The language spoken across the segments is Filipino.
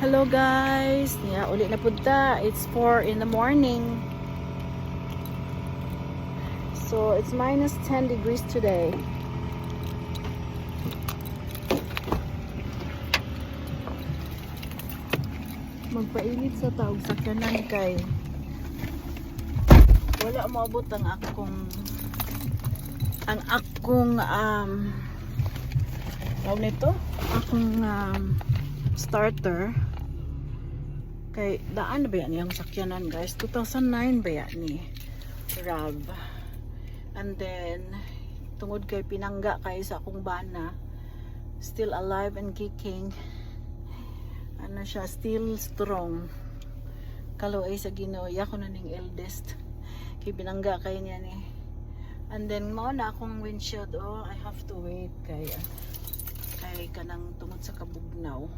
Hello guys, uli na punta. It's 4 in the morning. So it's minus 10 degrees today. Magpailit sa taog sa kanan kay wala maabot ang starter. Kay daan na ba yan yung sakyanan guys? 2009 ba yan ni RAV? And then tungod kay pinangga kay sa akong bana, still alive and kicking, ano siya, still strong. Kaloy sa Ginoo, ako na ning eldest kay pinangga kay niya ni. And then mao na akong windshield, I have to wait kay kanang tungod sa kabugnaw.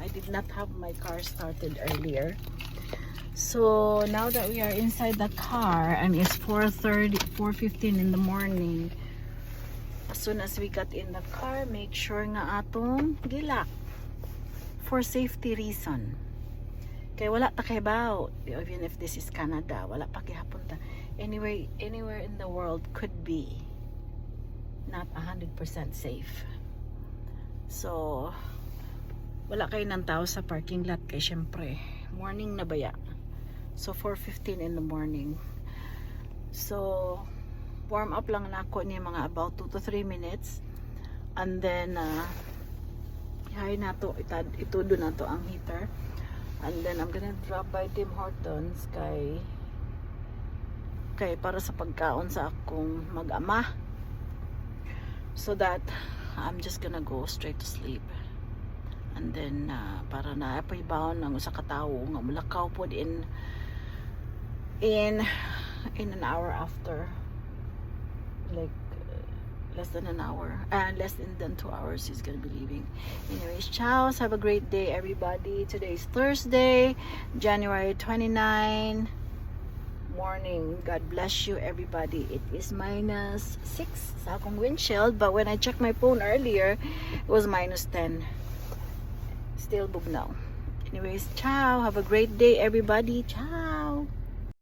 I did not have my car started earlier. So now that we are inside the car and it's 4:15 in the morning, as soon as we got in the car, make sure nga atong gilak for safety reason. Kay wala ta kay baw, even if this is Canada, wala pa kihapon ta. Anywhere in the world could be not 100% safe. So wala kayo ng tao sa parking lot kay syempre morning na baya. So 4:15 in the morning. So warm up lang na ako ni mga about 2 to 3 minutes, and then hay na to, itudo na to ang heater, and then I'm gonna drop by Tim Hortons kay para sa pagkaon sa akong mag-ama, so that I'm just gonna go straight to sleep. And then para na apay baon ng usa ka tawo nga mulakaw pod in an hour after, like less than 2 hours he's gonna be leaving. Anyways, ciao, have a great day everybody. Today is Thursday, January 29 morning. God bless you everybody. It is minus 6 sa akong windshield, but when I checked my phone earlier it was minus 10. Still bugnaw. Anyways, ciao, have a great day everybody. Ciao.